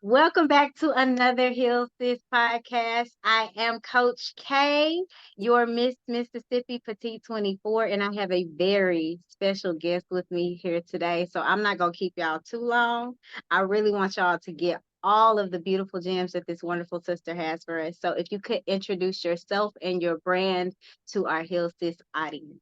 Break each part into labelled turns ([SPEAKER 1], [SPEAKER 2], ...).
[SPEAKER 1] Welcome back to another Hill Sis podcast. I am Coach K, your Miss Mississippi Petite 24, and I have a very special guest with me here today. So I'm not going to keep y'all too long. I really want y'all to get all of the beautiful gems that this wonderful sister has for us. So if you could introduce yourself and your brand to our Hill Sis audience.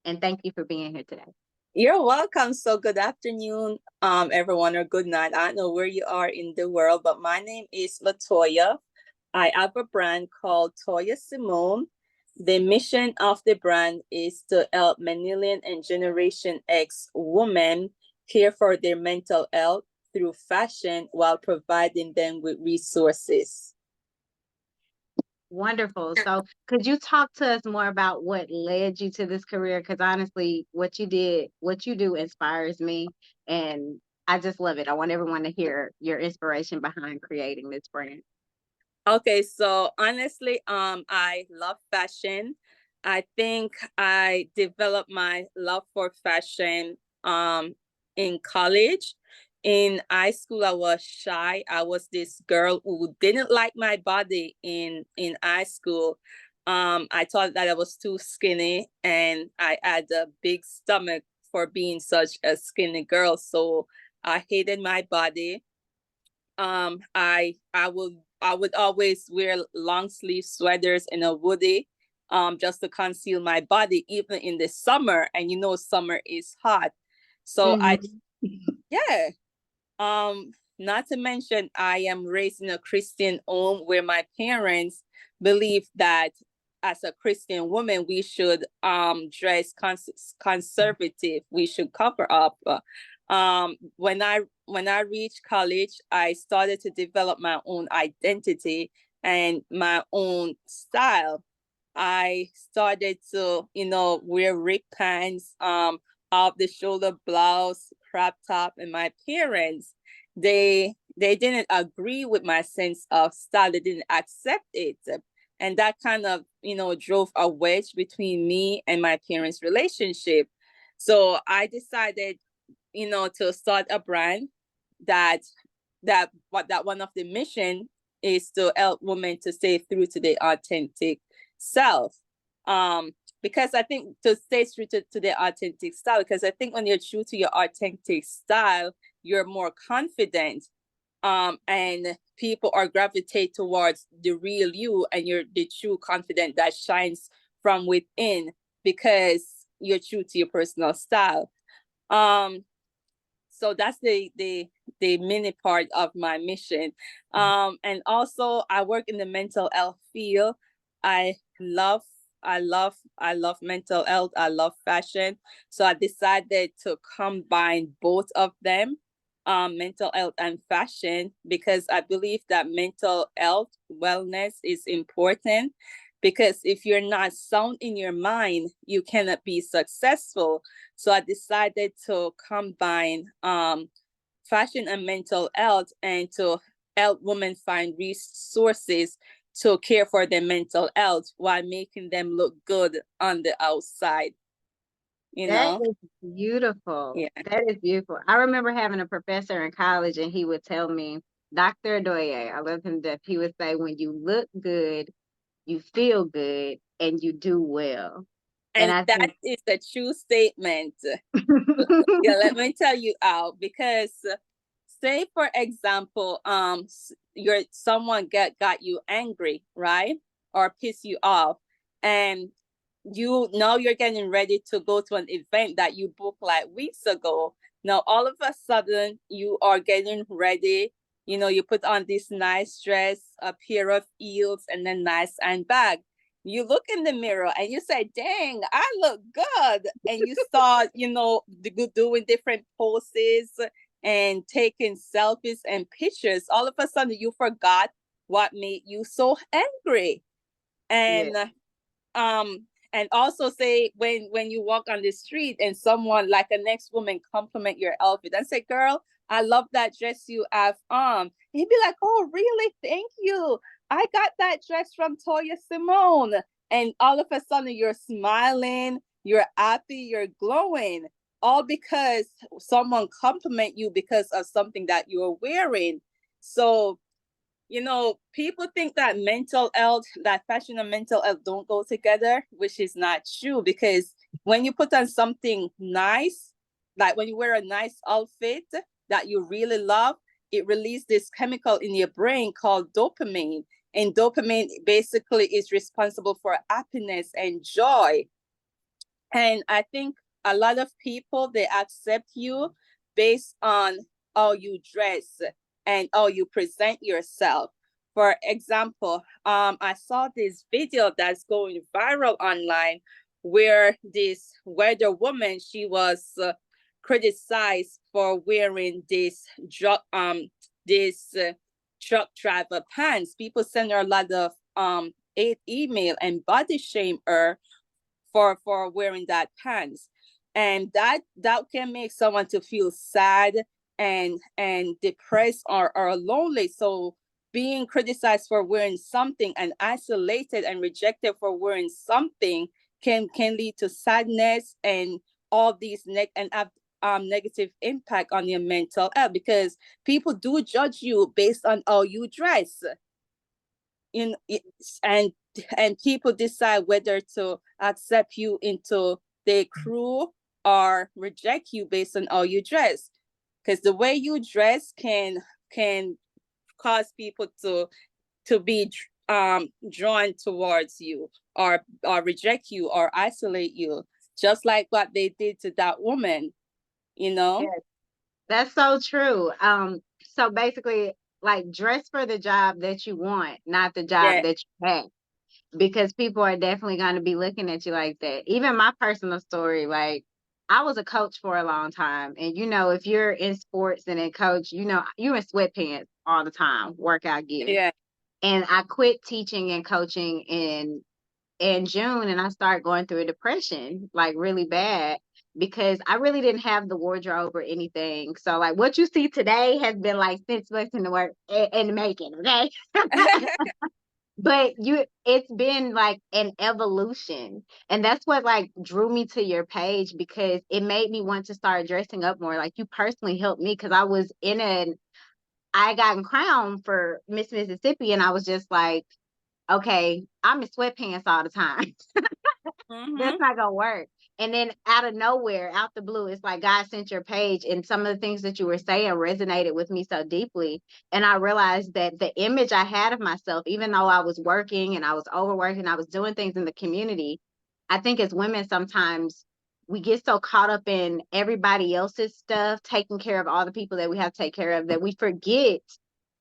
[SPEAKER 1] And thank you for being here today.
[SPEAKER 2] You're welcome. So good afternoon, everyone, or good night. I don't know where you are in the world, but my name is Latoya. I have a brand called Toya Simone. The mission of the brand is to help Millennial and Generation X women care for their mental health through fashion while providing them with resources.
[SPEAKER 1] Wonderful. So, could you talk to us more about what led you to this career? Because honestly, what you do inspires me, and I just love it. I want everyone to hear your inspiration behind creating this brand.
[SPEAKER 2] Okay, so honestly, I love fashion. I think I developed my love for fashion in college. In high school, I was shy. I was this girl who didn't like my body in high school. I thought that I was too skinny, and I had a big stomach for being such a skinny girl. So I hated my body. I would always wear long sleeve sweaters and a hoodie just to conceal my body even in the summer, and summer is hot. So I
[SPEAKER 1] Mhm.
[SPEAKER 2] yeah. Not to mention I am raised in a Christian home where my parents believe that as a Christian woman we should dress conservative, we should cover up. When I reached college, I started to develop my own identity and my own style. I started to, wear ripped pants, off the shoulder blouse, crop top, and my parents, they didn't agree with my sense of style. They didn't accept it. And that kind of, drove a wedge between me and my parents' relationship. So I decided, to start a brand that that one of the mission is to help women to stay true to their authentic self. Because I think to stay true to their authentic style, because I think when you're true to your authentic style, you're more confident. And people are gravitate towards the real you, and you're the true confident that shines from within because you're true to your personal style. Um, so that's the mini part of my mission. And also I work in the mental health field. I love mental health. I love fashion. So I decided to combine both of them, mental health and fashion, because I believe that mental health wellness is important, because if you're not sound in your mind, you cannot be successful. So I decided to combine fashion and mental health, and to help women find resources to care for their mental health while making them look good on the outside. You
[SPEAKER 1] That
[SPEAKER 2] know?
[SPEAKER 1] is beautiful.
[SPEAKER 2] Yeah.
[SPEAKER 1] That is beautiful. I remember having a professor in college, and he would tell me, Dr. Doye, I love him to death. He would say, when you look good, you feel good, and you do well. And
[SPEAKER 2] And
[SPEAKER 1] I
[SPEAKER 2] that
[SPEAKER 1] think
[SPEAKER 2] is a true statement. Yeah, let me tell you out, because say for example, your someone got you angry, right? Or piss you off, and you're getting ready to go to an event that you booked like weeks ago. Now all of a sudden you are getting ready. You put on this nice dress, a pair of heels, and then nice handbag. You look in the mirror and you say, dang, I look good. And you start, doing different poses and taking selfies and pictures. All of a sudden you forgot what made you so angry.
[SPEAKER 1] yeah,
[SPEAKER 2] And and also say, when you walk on the street and someone like a next woman compliment your outfit and say, girl, I love that dress you have on. You'd be like, oh really, thank you, I got that dress from Toya Simone. And all of a sudden you're smiling, you're happy, you're glowing. all because someone compliment you because of something that you're wearing. So, people think that mental health, that fashion and mental health don't go together, which is not true, because when you put on something nice, like when you wear a nice outfit that you really love, it releases this chemical in your brain called dopamine. And dopamine basically is responsible for happiness and joy. And I think a lot of people, they accept you based on how you dress and how you present yourself. For example, I saw this video that's going viral online where this weather woman, she was criticized for wearing this truck driver pants. People send her a lot of hate email and body shame her for wearing that pants, and that can make someone to feel sad and depressed or lonely. So being criticized for wearing something and isolated and rejected for wearing something can lead to sadness and all these and have negative impact on your mental health, because people do judge you based on how you dress in and and people decide whether to accept you into their crew or reject you based on how you dress, because the way you dress can cause people to be drawn towards you or reject you or isolate you, just like what they did to that woman, you know.
[SPEAKER 1] Yes, that's so true. So basically, like dress for the job that you want, not the job
[SPEAKER 2] Yeah,
[SPEAKER 1] that you have, because people are definitely going to be looking at you like that. Even my personal story, like I was a coach for a long time, and if you're in sports and in coach, you're in sweatpants all the time, workout gear.
[SPEAKER 2] yeah.
[SPEAKER 1] And I quit teaching and coaching in June, and I started going through a depression, like really bad, because I really didn't have the wardrobe or anything. So like what you see today has been like 6 months in the work in the making, okay? But it's been like an evolution. And that's what like drew me to your page, because it made me want to start dressing up more. Like you personally helped me, because I gotten crowned for Miss Mississippi, and I was just like, okay, I'm in sweatpants all the time. That's
[SPEAKER 2] Mm-hmm.
[SPEAKER 1] not gonna work. And then out of nowhere, out the blue, it's like God sent your page, and some of the things that you were saying resonated with me so deeply. And I realized that the image I had of myself, even though I was working and I was overworking, I was doing things in the community. I think as women, sometimes we get so caught up in everybody else's stuff, taking care of all the people that we have to take care of, that we forget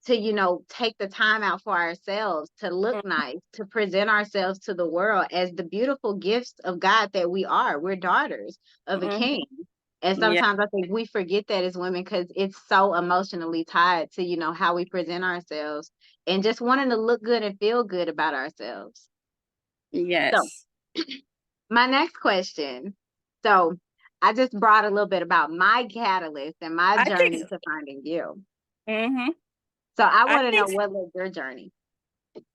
[SPEAKER 1] to take the time out for ourselves, to look nice, to present ourselves to the world as the beautiful gifts of God that we are. We're daughters of a
[SPEAKER 2] Mm-hmm.
[SPEAKER 1] king. And
[SPEAKER 2] Yeah.
[SPEAKER 1] sometimes I think we forget that as women, because it's so emotionally tied to how we present ourselves and just wanting to look good and feel good about ourselves. So
[SPEAKER 2] Yes.
[SPEAKER 1] my next question, so I just brought a little bit about my catalyst and my
[SPEAKER 2] I think.
[SPEAKER 1] journey to finding you.
[SPEAKER 2] Mm-hmm.
[SPEAKER 1] So I
[SPEAKER 2] I
[SPEAKER 1] want to know,
[SPEAKER 2] think.
[SPEAKER 1] what was your journey?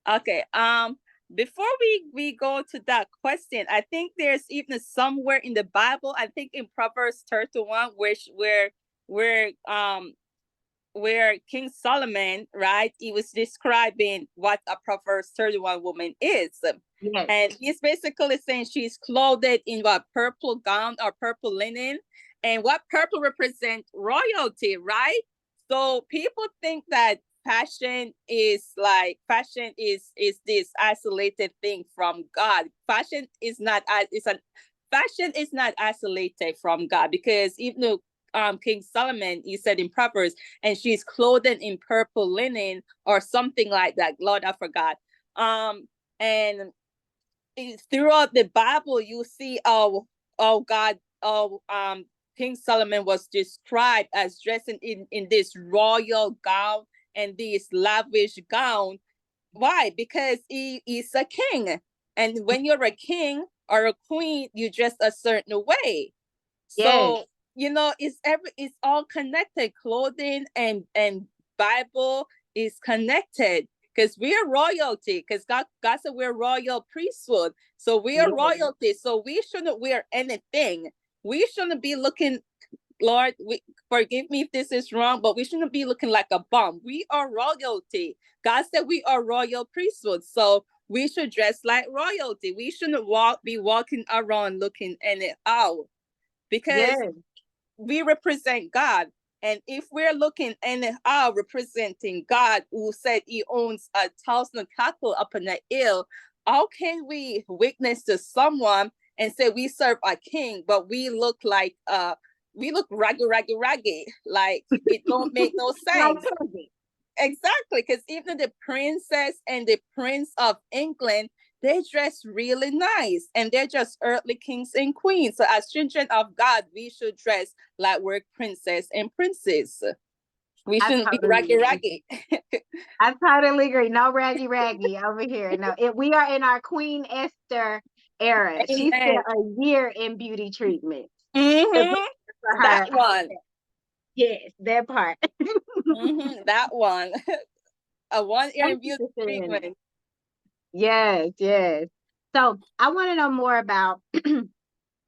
[SPEAKER 2] Okay. Before we go to that question, I think there's even somewhere in the Bible, I think in Proverbs 31, where where King Solomon, right, he was describing what a Proverbs 31 woman is.
[SPEAKER 1] Yes.
[SPEAKER 2] And he's basically saying she's clothed in what, purple gown or purple linen. And what purple represent royalty, right? So people think that fashion is this isolated thing from God. Fashion is not isolated from God, because even though King Solomon, he said in Proverbs, and she's clothed in purple linen or something like that. Lord, I forgot. And throughout the Bible, you see how King Solomon was described as dressing in this royal gown and this lavish gown. Why? Because he is a king. And when you're a king or a queen, you dress a certain way.
[SPEAKER 1] Yes.
[SPEAKER 2] So it's all connected. Clothing and Bible is connected, because we are royalty. Because God said we're royal priesthood, so we are
[SPEAKER 1] Yes.
[SPEAKER 2] royalty. So we shouldn't wear anything. we shouldn't be looking, Lord, forgive me if this is wrong, but we shouldn't be looking like a bum. We are royalty. God said we are royal priesthood. So we should dress like royalty. We shouldn't be walking around looking anyhow, because
[SPEAKER 1] Yes.
[SPEAKER 2] we represent God. And if we're looking anyhow representing God, who said he owns 1,000 cattle upon the hill, how can we witness to someone and say we serve a king, but we look raggy, like it don't make no
[SPEAKER 1] Like
[SPEAKER 2] sense. Exactly, because even the princess and the prince of England, they dress really nice, and they're just earthly kings and queens. So as children of God, we should dress like we're princess and princes. We
[SPEAKER 1] I
[SPEAKER 2] shouldn't be
[SPEAKER 1] totally agree.
[SPEAKER 2] raggy.
[SPEAKER 1] I totally agree. No raggy over here. No, we are in our Queen Esther era. She
[SPEAKER 2] Amen.
[SPEAKER 1] spent a year in beauty treatments
[SPEAKER 2] Mm-hmm.
[SPEAKER 1] for
[SPEAKER 2] That
[SPEAKER 1] her.
[SPEAKER 2] one.
[SPEAKER 1] Yes, that part.
[SPEAKER 2] Mm-hmm. That one. A 1 year
[SPEAKER 1] Thank
[SPEAKER 2] in
[SPEAKER 1] you
[SPEAKER 2] beauty
[SPEAKER 1] for sharing that.
[SPEAKER 2] treatment.
[SPEAKER 1] Yes, yes. So I want to know more about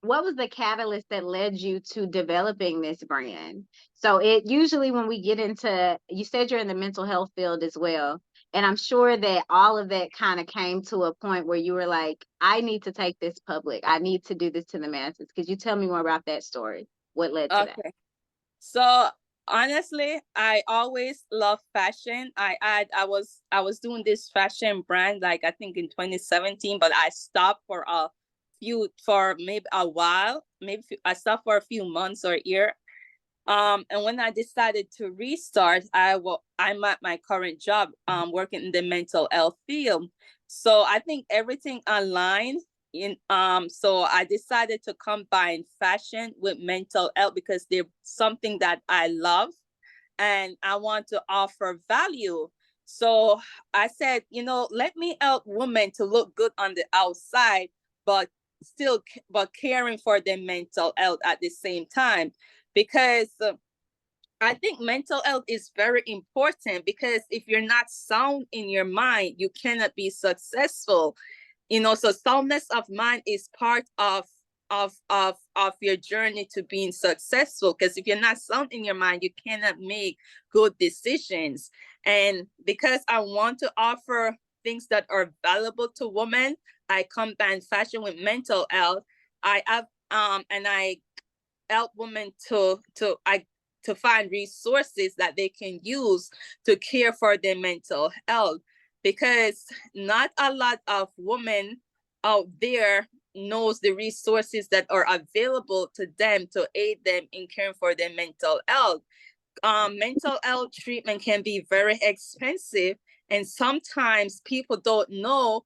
[SPEAKER 1] what was the catalyst that led you to developing this brand? So it usually when we get into, you said you're in the mental health field as well. And I'm sure that all of that kind of came to a point where you were like, I need to take this public. I need to do this to the masses. Could you tell me more about that story? What led to that?
[SPEAKER 2] Okay. So honestly, I always love fashion. I was doing this fashion brand like I think in 2017, but I stopped for maybe a while. I stopped for a few months or a year. And when I decided to restart, I'm at my current job, working in the mental health field. So I think everything aligned so I decided to combine fashion with mental health because they're something that I love and I want to offer value. So I said, let me help women to look good on the outside, but but caring for their mental health at the same time, because I think mental health is very important, because if you're not sound in your mind, you cannot be successful. So soundness of mind is part of your journey to being successful, because if you're not sound in your mind, you cannot make good decisions. And because I want to offer things that are valuable to women, I combine fashion with mental health. I help women to find resources that they can use to care for their mental health, because not a lot of women out there knows the resources that are available to them to aid them in caring for their mental health. Mental health treatment can be very expensive, and sometimes people don't know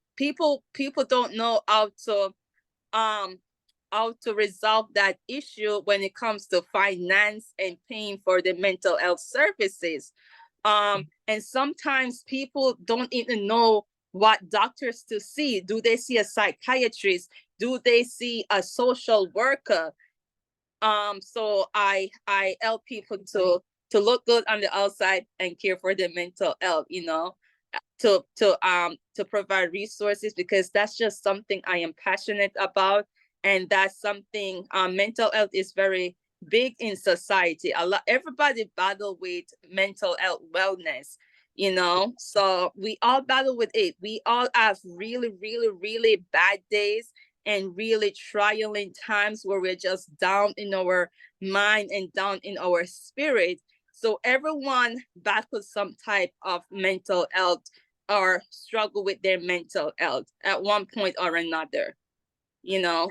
[SPEAKER 2] um how to resolve that issue when it comes to finance and paying for the mental health services. And sometimes people don't even know what doctors to see. Do they see a psychiatrist? Do they see a social worker? So I help people to look good on the outside and care for their mental health, to provide resources, because that's just something I am passionate about, and that's something, mental health is very big in society. Everybody battle with mental health wellness, so we all battle with it. We all have really, really, really bad days and really trying times where we're just down in our mind and down in our spirit. So everyone battles some type of mental health or struggle with their mental health at one point or another.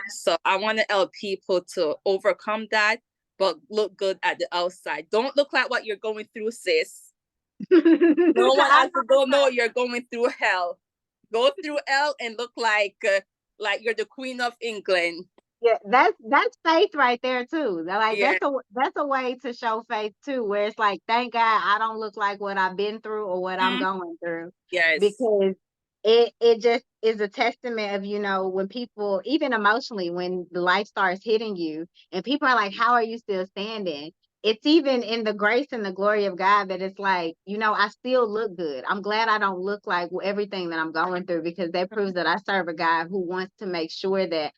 [SPEAKER 2] So I want to help people to overcome that, but look good at the outside. Don't look like what you're going through, sis. No one
[SPEAKER 1] I
[SPEAKER 2] has to go know you're going through hell. Go through hell and look like you're the Queen of England.
[SPEAKER 1] Yeah, that's faith right there too. Like
[SPEAKER 2] Yeah.
[SPEAKER 1] that's a way to show faith too, where it's like, thank God I don't look like what I've been through or what I'm
[SPEAKER 2] Mm,
[SPEAKER 1] going through,
[SPEAKER 2] yes.
[SPEAKER 1] because it just is a testament of, when people, even emotionally, when the life starts hitting you and people are like, how are you still standing? It's even in the grace and the glory of God that it's like, I still look good. I'm glad I don't look like everything that I'm going through, because that proves that I serve a God who wants to make sure that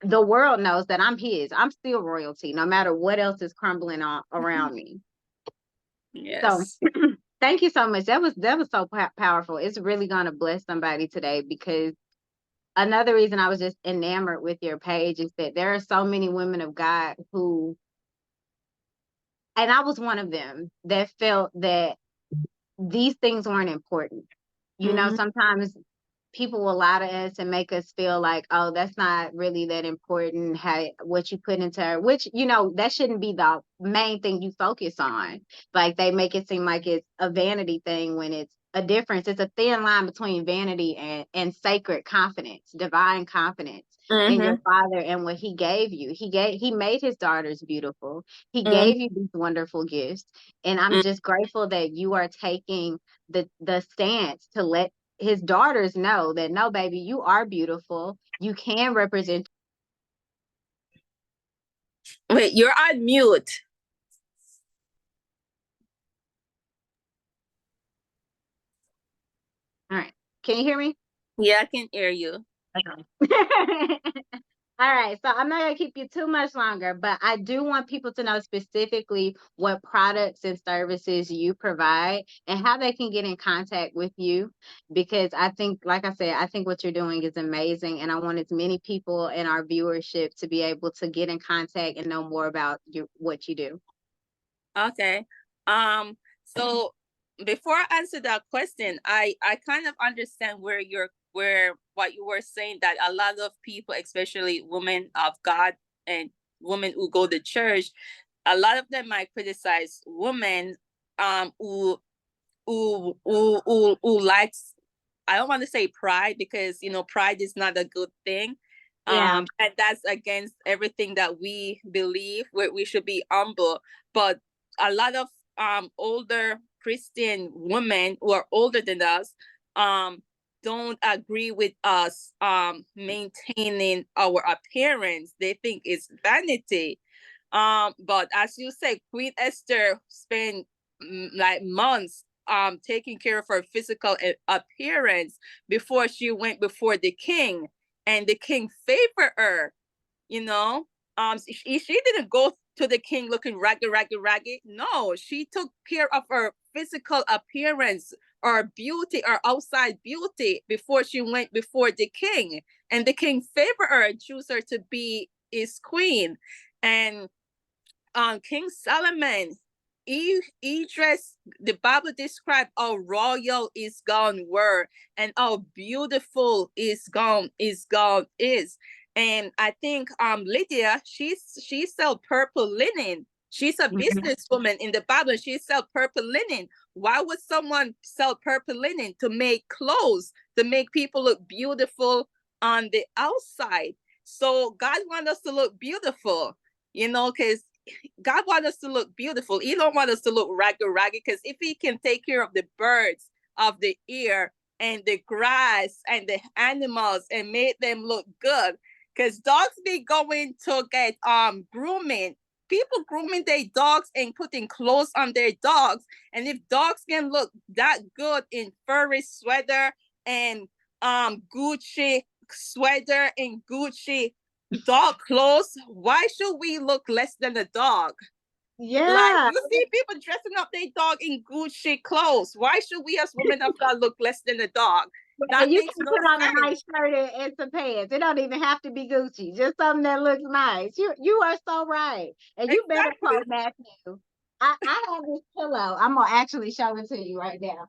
[SPEAKER 1] the world knows that I'm his. I'm still royalty, no matter what else is crumbling on around me. So
[SPEAKER 2] Yes.
[SPEAKER 1] thank you so much. That was so powerful. It's really gonna bless somebody today, because another reason I was just enamored with your page is that there are so many women of God who, and I was one of them, that felt that these things weren't important. You know,
[SPEAKER 2] Mm-hmm.
[SPEAKER 1] sometimes people will lie to us and make us feel like, oh, that's not really that important, how what you put into her, which, you know, that shouldn't be the main thing you focus on. Like, they make it seem like it's a vanity thing, when it's a difference. It's a thin line between vanity and sacred confidence, divine confidence in your
[SPEAKER 2] Mm-hmm.
[SPEAKER 1] father and what he gave you. He made his daughters beautiful. He
[SPEAKER 2] Mm-hmm.
[SPEAKER 1] gave you these wonderful gifts. And I'm just grateful that you are taking the stance to let his daughters know that, no, baby, you are beautiful. You can represent.
[SPEAKER 2] Wait, you're on mute.
[SPEAKER 1] All right. Can you hear me?
[SPEAKER 2] Yeah, I can hear you.
[SPEAKER 1] Okay. All right. So I'm not going to keep you too much longer, but I do want people to know specifically what products and services you provide and how they can get in contact with you. Because I think, like I said, I think what you're doing is amazing. And I want as many people in our viewership to be able to get in contact and know more about what you do.
[SPEAKER 2] Okay. So before I answer that question, I kind of understand where what you were saying, that a lot of people, especially women of God and women who go to church, a lot of them might criticize women who who likes, I don't want to say pride, because pride is not a good thing.
[SPEAKER 1] Yeah.
[SPEAKER 2] And that's against everything that we believe, where we should be humble. But a lot of older Christian women who are older than us don't agree with us maintaining our appearance. They think it's vanity. But as you say, Queen Esther spent like months taking care of her physical appearance before she went before the king, and the king favored her. You know, she didn't go to the king looking ragged. No, she took care of her physical appearance, or beauty, or outside beauty, before she went before the king, and the king favored her and chose her to be his queen. And King Solomon, he dressed, the Bible described how royal his gown were, and how beautiful his gown is. And I think Lydia, she sell purple linen. She's a
[SPEAKER 1] Mhm.
[SPEAKER 2] businesswoman in the Bible. She sell purple linen. Why would someone sell purple linen? To make clothes, to make people look beautiful on the outside. So God wants us to look beautiful, because God wants us to look beautiful. He don't want us to look ragged, because if he can take care of the birds of the air and the grass and the animals and make them look good, because dogs be going to get grooming. People grooming their dogs and putting clothes on their dogs. And if dogs can look that good in furry sweater and Gucci sweater and Gucci dog clothes, why should we look less than a dog? Like,
[SPEAKER 1] Yeah.
[SPEAKER 2] you see people dressing up their dog in Gucci clothes. Why should we as women of God look less than a dog? That
[SPEAKER 1] And you
[SPEAKER 2] makes
[SPEAKER 1] can
[SPEAKER 2] no
[SPEAKER 1] put on a
[SPEAKER 2] sense.
[SPEAKER 1] nice shirt and some pants. It don't even have to be Gucci. Just something that looks nice. You are so right. And you better
[SPEAKER 2] Exactly.
[SPEAKER 1] quote Matthew. I have this pillow. I'm gonna actually show it to you right now.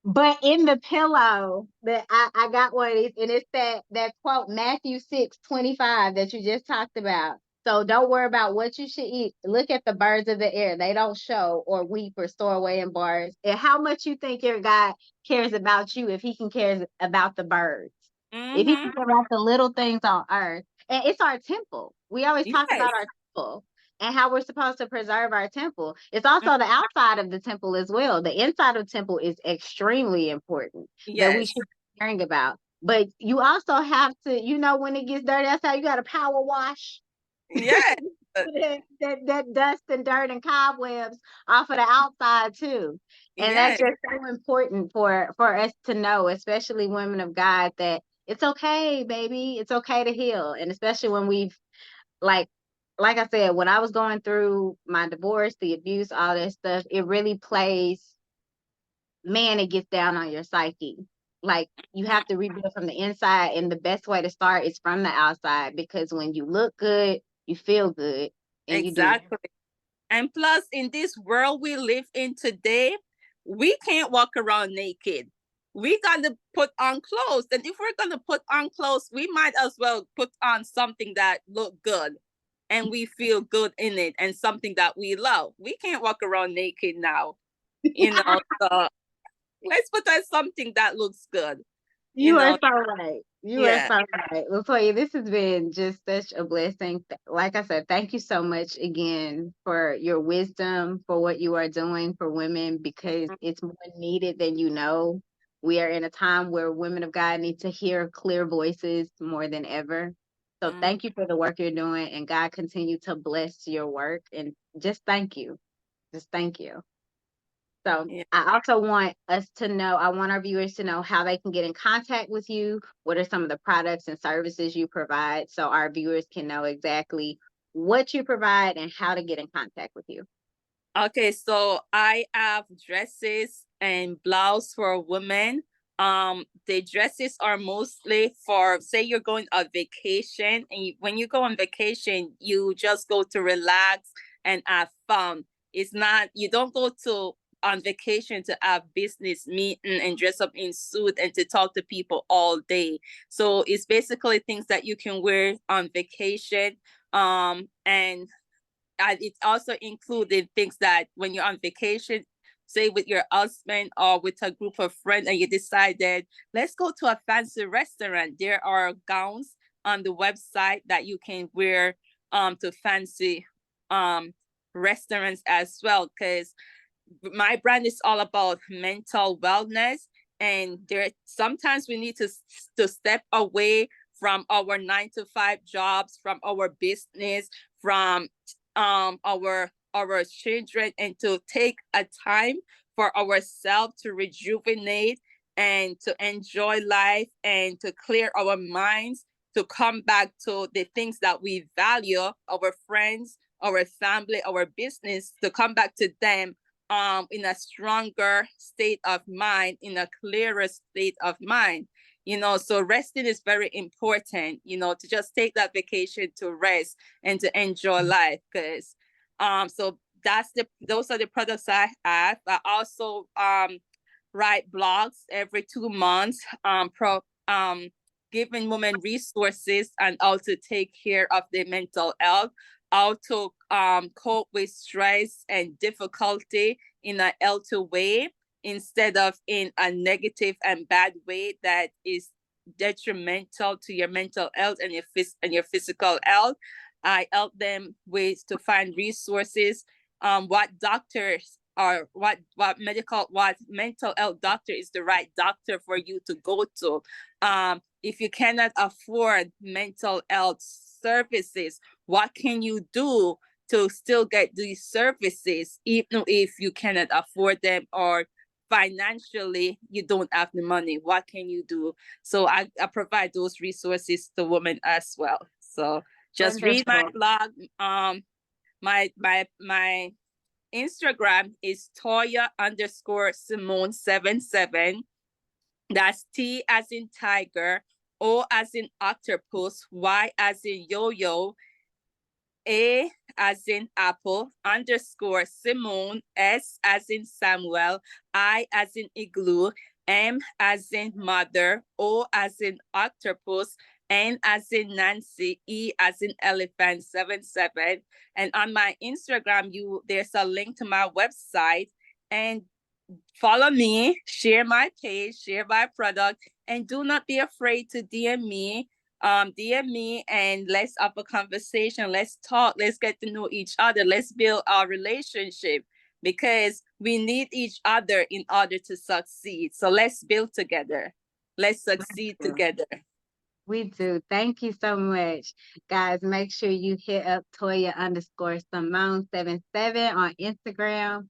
[SPEAKER 1] But in the pillow that I got one of these, and it's that quote, Matthew 6:25, that you just talked about. So don't worry about what you should eat. Look at the birds of the air. They don't show or weep or store away in bars. And how much you think your God cares about you if he can care about the birds? If he
[SPEAKER 2] Mm-hmm.
[SPEAKER 1] can care about the little things on earth. And it's our temple. We always talk
[SPEAKER 2] Yes.
[SPEAKER 1] about our temple and how we're supposed to preserve our temple. It's also the outside of the temple as well. The inside of the temple is extremely important, that we
[SPEAKER 2] Yes.
[SPEAKER 1] should be caring about. But you also have to, when it gets dirty outside, you got to power wash
[SPEAKER 2] Yes.
[SPEAKER 1] that dust and dirt and cobwebs off of the outside too. And that's
[SPEAKER 2] Yes.
[SPEAKER 1] just so important for us to know, especially women of God, that It's okay, baby. It's okay to heal. And especially when we've like like I said, when I was going through my divorce, the abuse, all that stuff, it really plays, man, it gets down on your psyche. Like you
[SPEAKER 2] Mm,
[SPEAKER 1] have to rebuild from the inside, and the best way to start is from the outside because when you look good, you feel good, and you do.
[SPEAKER 2] exactly. And plus, in this world we live in today, we can't walk around naked. We got to put on clothes. And if we're going to put on clothes, we might as well put on something that look good and we feel good in it and something that we love. We can't walk around naked now, you know. So let's put on something that looks good, you
[SPEAKER 1] You are
[SPEAKER 2] know.
[SPEAKER 1] so right. You are
[SPEAKER 2] Yeah.
[SPEAKER 1] so right. Latoya, this has been just such a blessing. Like I said, thank you so much again for your wisdom, for what you are doing for women, because it's more needed than you know. We are in a time where women of God need to hear clear voices more than ever. So
[SPEAKER 2] Mm-hmm.
[SPEAKER 1] thank you for the work you're doing, and God continue to bless your work. And just thank you. Just thank you. So
[SPEAKER 2] Yeah.
[SPEAKER 1] I also want us to know, I want our viewers to know how they can get in contact with you. What are some of the products and services you provide so our viewers can know exactly what you provide and how to get in contact with you.
[SPEAKER 2] Okay, so I have dresses and blouse for women. The dresses are mostly for, say you're going on vacation, and when you go on vacation, you just go to relax and have fun. It's not, you don't go to on vacation to have business meeting and dress up in suit and to talk to people all day. So it's basically things that you can wear on vacation. And it's also included things that when you're on vacation, say with your husband or with a group of friends, and you decided, let's go to a fancy restaurant. There are gowns on the website that you can wear to fancy um restaurants as well. Because my brand is all about mental wellness, and there sometimes we need to step away from our 9 to 5 jobs, from our business, from our children, and to take a time for ourselves to rejuvenate and to enjoy life and to clear our minds, to come back to the things that we value, our friends, our family, our business, to come back to them in a stronger state of mind, in a clearer state of mind. So resting is very important, to just take that vacation to rest and to enjoy life. Because so those are the products I have. I also write blogs every 2 months, giving women resources and how to take care of their mental health, how to cope with stress and difficulty in a healthy way instead of in a negative and bad way that is detrimental to your mental health and your physical health. I help them ways to find resources, what doctors or what mental health doctor is the right doctor for you to go to. If you cannot afford mental health services, what can you do to still get these services, even if you cannot afford them or financially you don't have the money? What can you do? So I provide those resources to women as well. So just read my
[SPEAKER 1] Wonderful.
[SPEAKER 2] blog. My Instagram is Toya_Simone 77. That's T as in tiger, O as in octopus, Y as in yo-yo, A as in apple, _Simone, S as in Samuel, I as in igloo, M as in mother, O as in octopus, N as in Nancy, E as in elephant 77. And on my Instagram, there's a link to my website, and follow me, share my page, share my product, and do not be afraid to DM me. DM me and let's have a conversation. Let's talk. Let's get to know each other. Let's build our relationship because we need each other in order to succeed. So let's build together. Let's succeed together.
[SPEAKER 1] We do. Thank you so much. Guys, make sure you hit up Toya _Simone 77 on Instagram.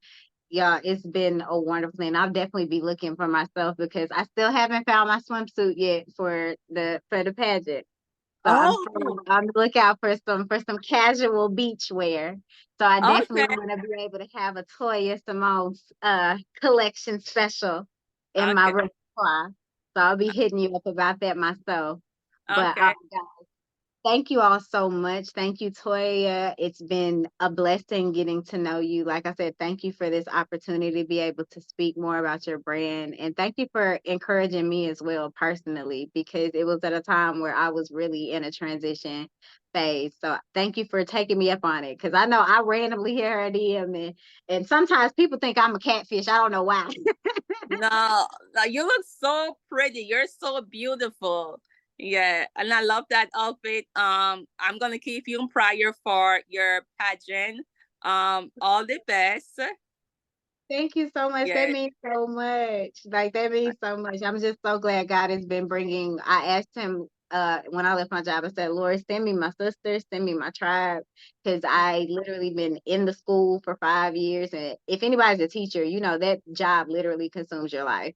[SPEAKER 1] Yeah, it's been a wonderful thing. I'll definitely be looking for myself because I still haven't found my swimsuit yet for the pageant. So
[SPEAKER 2] Oh,
[SPEAKER 1] I'm looking for some casual beach wear. So I
[SPEAKER 2] okay,
[SPEAKER 1] definitely want to be able to have a Toya Simone collection special in my
[SPEAKER 2] okay,
[SPEAKER 1] repertoire. So I'll be hitting you up about that myself. But
[SPEAKER 2] okay.
[SPEAKER 1] thank you all so much. Thank you, Toya. It's been a blessing getting to know you. Like I said, thank you for this opportunity to be able to speak more about your brand. And thank you for encouraging me as well personally, because it was at a time where I was really in a transition phase. So thank you for taking me up on it. Cause I know I randomly hear her DM and sometimes people think I'm a catfish. I don't know why.
[SPEAKER 2] No, like you look so pretty. You're so beautiful. Yeah, and I love that outfit. I'm gonna keep you in prayer for your pageant. All the best.
[SPEAKER 1] Thank you so much. That
[SPEAKER 2] Yeah,
[SPEAKER 1] means so much. Like that means so much. I'm just so glad God has been bringing. I asked him when I left my job, I said, Lord, send me my sisters, send me my tribe. Because I literally been in the school for 5 years. And if anybody's a teacher, you know that job literally consumes your life.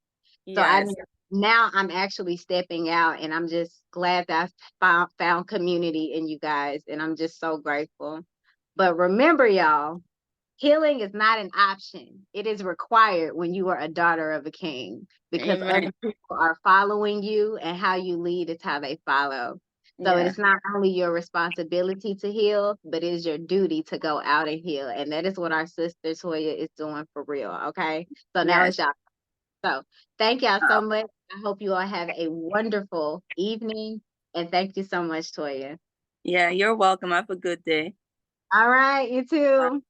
[SPEAKER 1] So I
[SPEAKER 2] yes,
[SPEAKER 1] now I'm actually stepping out and I'm just glad that I found community in you guys. And I'm just so grateful. But remember, y'all. Healing is not an option. It is required when you are a daughter of a king because
[SPEAKER 2] amen.
[SPEAKER 1] other people are following you and how you lead is how they follow. So it
[SPEAKER 2] Yeah,
[SPEAKER 1] is not only your responsibility to heal, but it is your duty to go out and heal. And that is what our sister Toya is doing for real. Okay. So now
[SPEAKER 2] yes.
[SPEAKER 1] it's y'all. So thank y'all
[SPEAKER 2] Uh,
[SPEAKER 1] so much. I hope you all have a wonderful evening. And thank you so much, Toya.
[SPEAKER 2] yeah, you're welcome. Have a good day.
[SPEAKER 1] All right, you too.